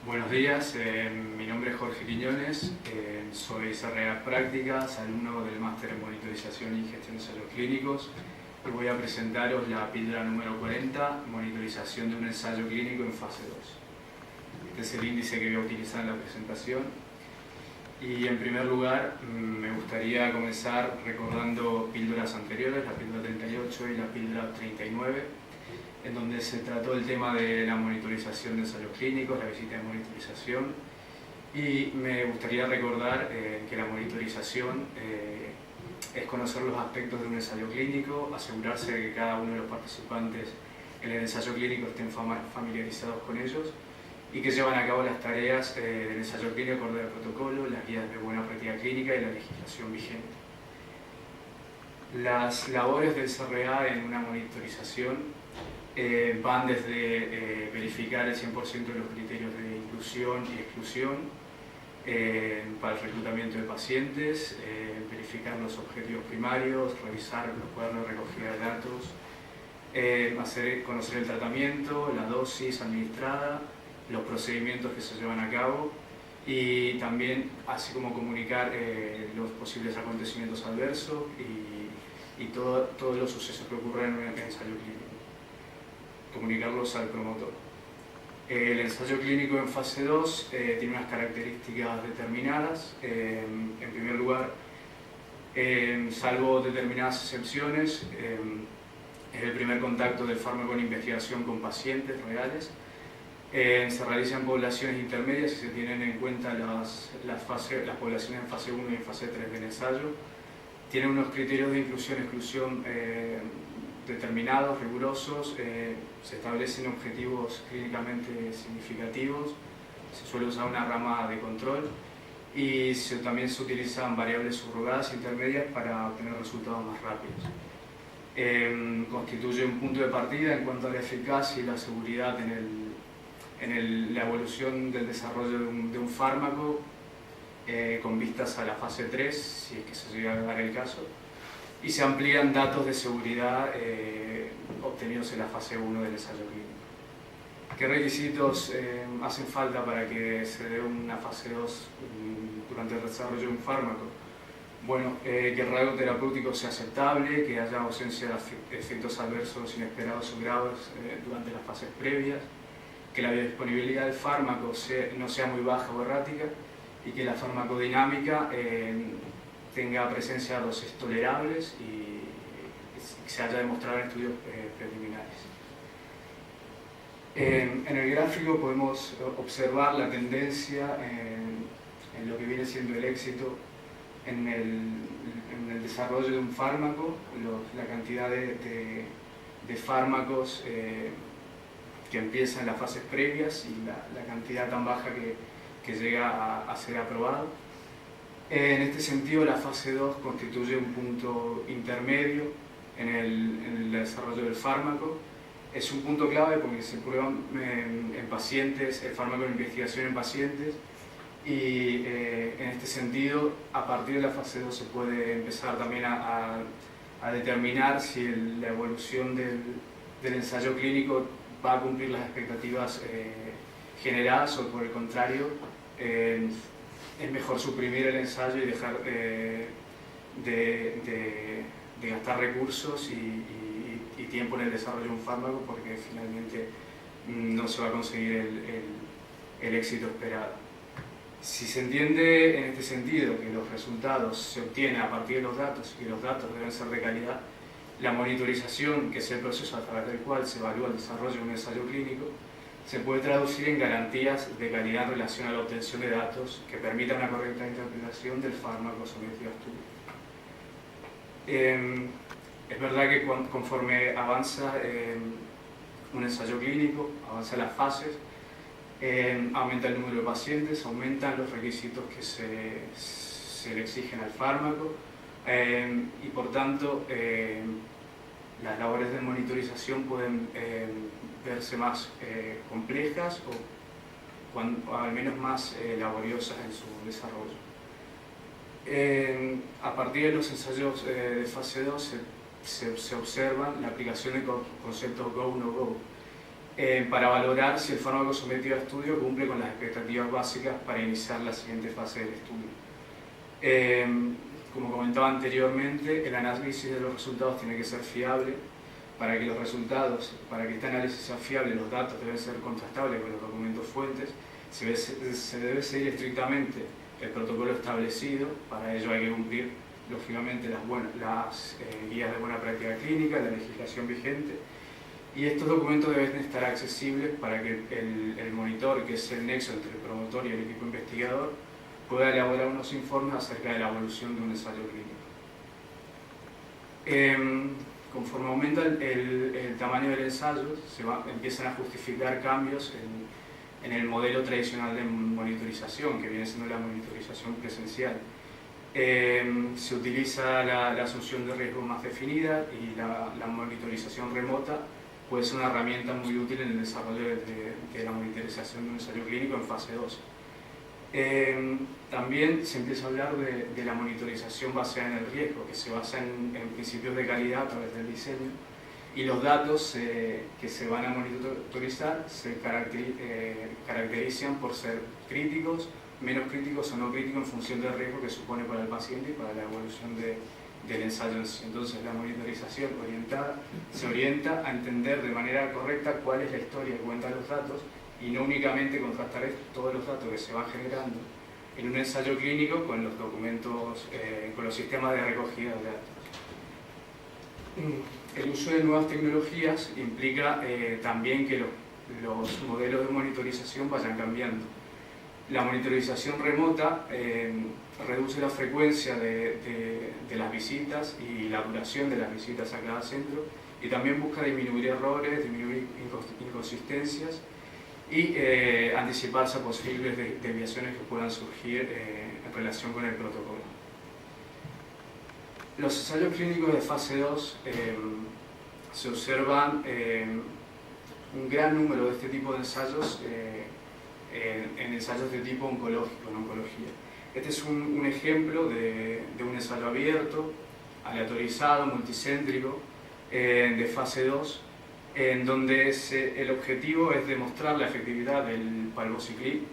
Buenos días, mi nombre es Jorge Quiñones, soy CRA Prácticas, alumno del Máster en Monitorización y Gestión de Ensayos Clínicos, y voy a presentaros la píldora número 40, monitorización de un ensayo clínico en fase 2. Este es el índice que voy a utilizar en la presentación. Y en primer lugar, me gustaría comenzar recordando píldoras anteriores, la píldora 38 y la píldora 39, en donde se trató el tema de la monitorización de ensayos clínicos, la visita de monitorización, y me gustaría recordar que la monitorización es conocer los aspectos de un ensayo clínico, asegurarse de que cada uno de los participantes en el ensayo clínico estén familiarizados con ellos y que llevan a cabo las tareas del ensayo clínico acorde al protocolo, las guías de buena práctica clínica y la legislación vigente. Las labores del CRA en una monitorización van desde verificar el 100% de los criterios de inclusión y exclusión para el reclutamiento de pacientes, verificar los objetivos primarios, revisar los cuadernos de recogida de datos, conocer el tratamiento, la dosis administrada, los procedimientos que se llevan a cabo y también así como comunicar los posibles acontecimientos adversos y todos los sucesos que ocurren en el ensayo clínico. Comunicarlos al promotor. El ensayo clínico en fase 2 tiene unas características determinadas. En primer lugar, salvo determinadas excepciones, es el primer contacto del fármaco en investigación con pacientes reales. Se realizan poblaciones intermedias y se tienen en cuenta las poblaciones en fase 1 y en fase 3 del ensayo. Tiene unos criterios de inclusión-exclusión determinados, rigurosos, se establecen objetivos clínicamente significativos, se suele usar una rama de control y también se utilizan variables subrogadas intermedias para obtener resultados más rápidos. Constituye un punto de partida en cuanto a la eficacia y la seguridad en la evolución del desarrollo de un fármaco con vistas a la fase 3, si es que se llega a dar el caso, y se amplían datos de seguridad obtenidos en la fase 1 del ensayo clínico. ¿Qué requisitos hacen falta para que se dé una fase 2 durante el desarrollo de un fármaco? Bueno, que el rango terapéutico sea aceptable, que haya ausencia de efectos adversos inesperados o graves durante las fases previas, que la biodisponibilidad del fármaco no sea muy baja o errática y que la farmacodinámica tenga presencia de dosis tolerables y que se haya demostrado en estudios preliminares. En el gráfico podemos observar la tendencia en lo que viene siendo el éxito en el desarrollo de un fármaco, la cantidad de fármacos que empiezan en las fases previas y la cantidad tan baja que llega a ser aprobado. En este sentido, la fase 2 constituye un punto intermedio en el desarrollo del fármaco. Es un punto clave porque se prueban en pacientes, el fármaco en investigación en pacientes, y en este sentido, a partir de la fase 2 se puede empezar también a determinar si la evolución del ensayo clínico va a cumplir las expectativas generadas o por el contrario, es mejor suprimir el ensayo y dejar de gastar recursos y tiempo en el desarrollo de un fármaco porque finalmente no se va a conseguir el éxito esperado. Si se entiende en este sentido que los resultados se obtienen a partir de los datos y que los datos deben ser de calidad, la monitorización, que es el proceso a través del cual se evalúa el desarrollo de un ensayo clínico, se puede traducir en garantías de calidad en relación a la obtención de datos que permitan una correcta interpretación del fármaco sometido a estudio. Es verdad que conforme avanza un ensayo clínico, avanzan las fases, aumenta el número de pacientes, aumentan los requisitos que se le exigen al fármaco y por tanto las labores de monitorización pueden verse más complejas o al menos más laboriosas en su desarrollo. A partir de los ensayos de fase 2 se observa la aplicación de conceptos go-no-go para valorar si el fármaco sometido a estudio cumple con las expectativas básicas para iniciar la siguiente fase del estudio. Como comentaba anteriormente, el análisis de los resultados tiene que ser fiable. Para que este análisis sea fiable, los datos deben ser contrastables con los documentos fuentes. Se debe seguir estrictamente el protocolo establecido. Para ello hay que cumplir, lógicamente, las guías de buena práctica clínica, la legislación vigente. Y estos documentos deben estar accesibles para que el monitor, que es el nexo entre el promotor y el equipo investigador, pueda elaborar unos informes acerca de la evolución de un ensayo clínico. Conforme aumenta el tamaño del ensayo, empiezan a justificar cambios en el modelo tradicional de monitorización, que viene siendo la monitorización presencial. Se utiliza la asunción de riesgo más definida, y la monitorización remota puede ser una herramienta muy útil en el desarrollo de la monitorización de un ensayo clínico en fase 2. También se empieza a hablar de la monitorización basada en el riesgo, que se basa en principios de calidad a través del diseño, y los datos que se van a monitorizar se caracterizan por ser críticos, menos críticos o no críticos en función del riesgo que supone para el paciente y para la evolución del ensayo en sí. Entonces, la monitorización se orienta a entender de manera correcta cuál es la historia que cuentan los datos, y no únicamente contrastar todos los datos que se van generando en un ensayo clínico con los documentos, con los sistemas de recogida de datos. El uso de nuevas tecnologías implica también que los modelos de monitorización vayan cambiando. La monitorización remota reduce la frecuencia de las visitas y la duración de las visitas a cada centro, y también busca disminuir errores, disminuir inconsistencias y anticiparse a posibles desviaciones que puedan surgir en relación con el protocolo. Los ensayos clínicos de fase 2 se observan un gran número de este tipo de ensayos en ensayos de tipo oncológico, en oncología. Este es un ejemplo de un ensayo abierto, aleatorizado, multicéntrico, de fase 2, en donde el objetivo es demostrar la efectividad del palbociclib,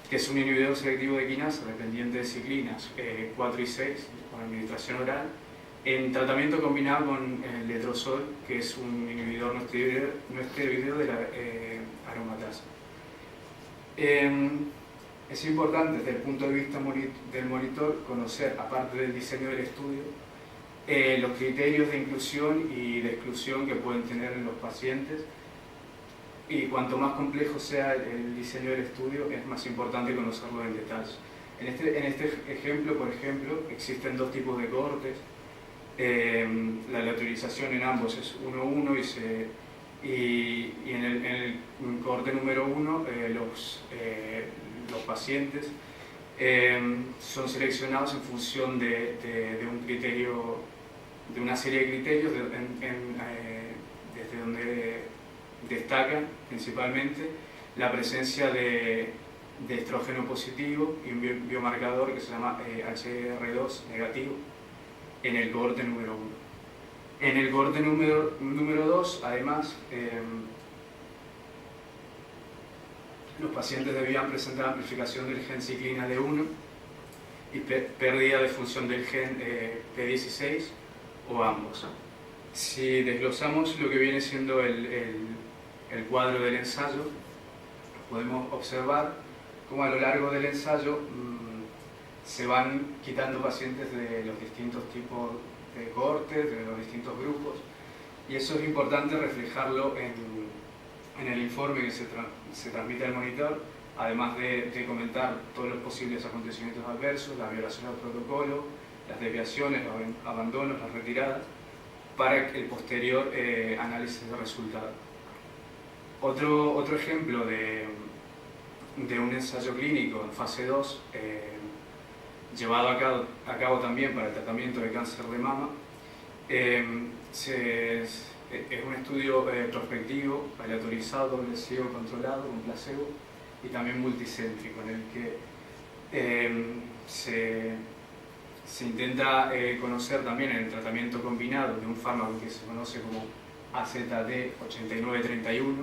que es un inhibidor selectivo de quinasa dependiente de ciclinas 4 y 6, con administración oral, en tratamiento combinado con el letrozol, que es un inhibidor no esteroideo de la aromatasa. Es importante, desde el punto de vista del monitor, conocer, aparte del diseño del estudio, los criterios de inclusión y de exclusión que pueden tener en los pacientes, y cuanto más complejo sea el diseño del estudio, es más importante conocerlo en detalle. En este ejemplo, por ejemplo, existen dos tipos de cohortes. La aleatorización en ambos es 1-1 y en el cohorte número 1 los pacientes son seleccionados en función de un criterio, de una serie de criterios desde donde destacan principalmente la presencia de estrógeno positivo y un biomarcador que se llama HR2 negativo en el cohorte número 1. En el cohorte número 2, además, los pacientes debían presentar amplificación del gen ciclina D1 y pérdida de función del gen P16 o ambos. Si desglosamos lo que viene siendo el cuadro del ensayo, podemos observar cómo a lo largo del ensayo se van quitando pacientes de los distintos tipos de cohortes, de los distintos grupos, y eso es importante reflejarlo en el informe que se transmite al monitor, además de comentar todos los posibles acontecimientos adversos, la violación al protocolo, las desviaciones, los abandonos, las retiradas, para el posterior análisis de resultados. Otro ejemplo de un ensayo clínico en fase 2, llevado a cabo también para el tratamiento de cáncer de mama, es un estudio prospectivo, aleatorizado, doble ciego controlado, con placebo, y también multicéntrico, en el que se intenta conocer también en el tratamiento combinado de un fármaco que se conoce como AZD8931,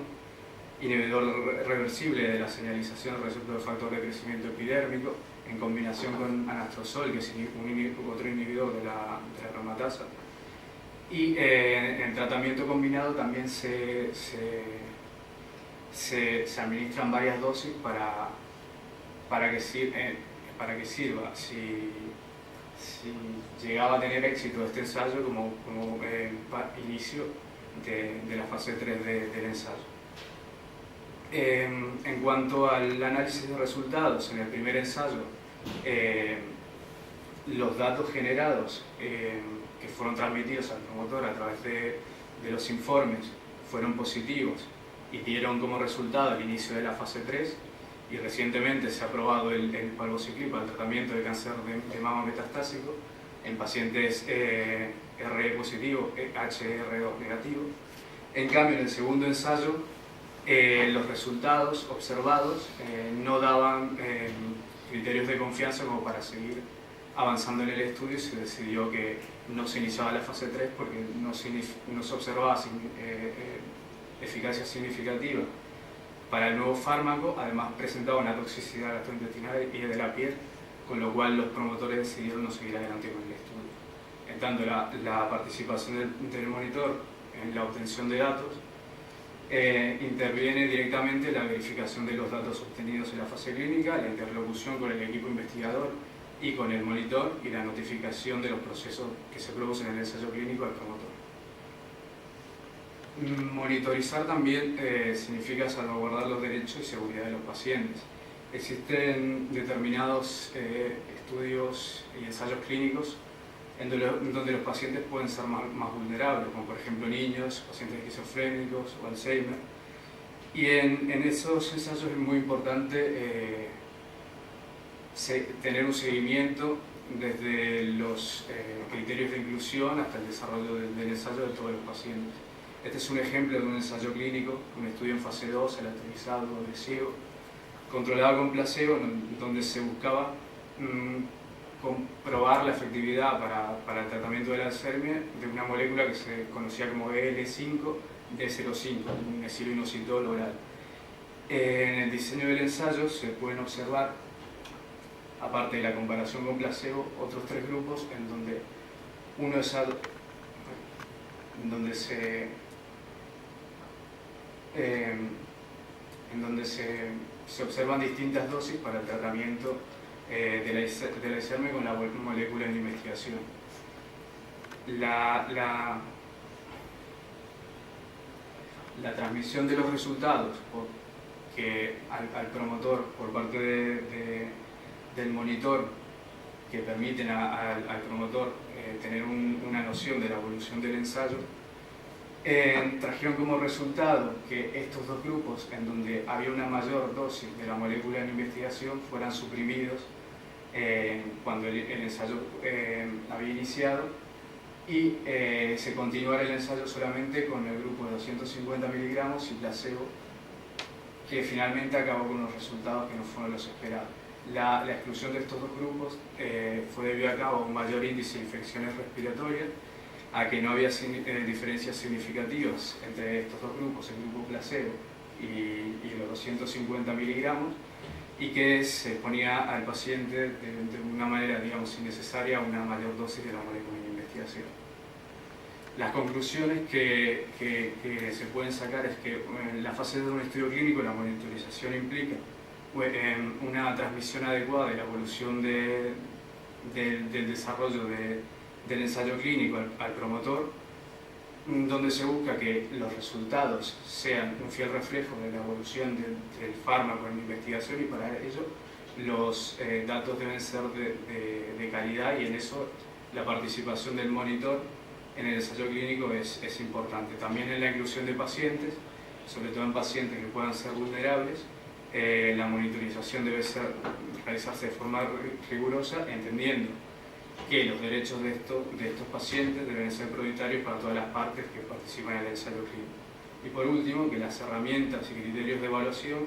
inhibidor reversible de la señalización del receptor factor de crecimiento epidérmico, en combinación con anastrozol, que es otro inhibidor de la aromatasa. Y en tratamiento combinado también se administran varias dosis para que sirva, si llegaba a tener éxito este ensayo, como inicio de la fase 3 del ensayo. En cuanto al análisis de resultados, en el primer ensayo, los datos generados que fueron transmitidos al promotor a través de los informes fueron positivos y dieron como resultado el inicio de la fase 3, y recientemente se ha aprobado el palbociclib para el tratamiento de cáncer de mama metastásico en pacientes RE positivo, HR2 negativo. En cambio, en el segundo ensayo, los resultados observados no daban criterios de confianza como para seguir avanzando en el estudio, y se decidió que no se iniciaba la fase 3 porque no se observaba eficacia significativa para el nuevo fármaco. Además presentaba una toxicidad gastrointestinal y de la piel, con lo cual los promotores decidieron no seguir adelante con el estudio. En tanto, la participación del monitor en la obtención de datos interviene directamente en la verificación de los datos obtenidos en la fase clínica, la interlocución con el equipo investigador y con el monitor, y la notificación de los procesos que se producen en el ensayo clínico al promotor. Monitorizar también significa salvaguardar los derechos y seguridad de los pacientes. Existen determinados estudios y ensayos clínicos en donde los pacientes pueden ser más vulnerables, como por ejemplo niños, pacientes esquizofrénicos o Alzheimer. Y en esos ensayos es muy importante tener un seguimiento desde los criterios de inclusión hasta el desarrollo del ensayo de todos los pacientes. Este es un ejemplo de un ensayo clínico, un estudio en fase 2, aleatorizado, agresivo, controlado con placebo, donde se buscaba comprobar la efectividad para el tratamiento de la Alzheimer de una molécula que se conocía como BL5-D05, un mesiloinositol oral. En el diseño del ensayo se pueden observar, aparte de la comparación con placebo, otros 3 grupos en donde se observan distintas dosis para el tratamiento del Alzheimer con la molécula en investigación. La transmisión de los resultados al promotor por parte del monitor, que permiten al promotor tener una noción de la evolución del ensayo, trajeron como resultado que estos 2 grupos, en donde había una mayor dosis de la molécula en investigación, fueran suprimidos cuando el ensayo había iniciado, y se continuara el ensayo solamente con el grupo de 250 miligramos y placebo, que finalmente acabó con unos resultados que no fueron los esperados. La exclusión de estos 2 grupos fue debido a un mayor índice de infecciones respiratorias, a que no había diferencias significativas entre estos 2 grupos, el grupo placebo y los 250 miligramos, y que se exponía al paciente de una manera, digamos, innecesaria a una mayor dosis de la molécula de investigación. Las conclusiones que se pueden sacar es que en la fase de un estudio clínico la monitorización implica una transmisión adecuada de la evolución del desarrollo del ensayo clínico al promotor, donde se busca que los resultados sean un fiel reflejo de la evolución del fármaco en investigación, y para ello los datos deben ser de calidad, y en eso la participación del monitor en el ensayo clínico es importante. También en la inclusión de pacientes, sobre todo en pacientes que puedan ser vulnerables, la monitorización debe realizarse de forma rigurosa, entendiendo que los derechos de estos pacientes deben ser prioritarios para todas las partes que participan en el ensayo clínico. Y por último, que las herramientas y criterios de evaluación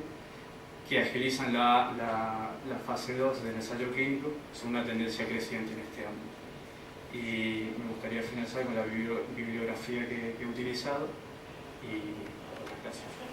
que agilizan la fase 2 del ensayo clínico son una tendencia creciente en este ámbito. Y me gustaría finalizar con la bibliografía que he utilizado, y muchas gracias.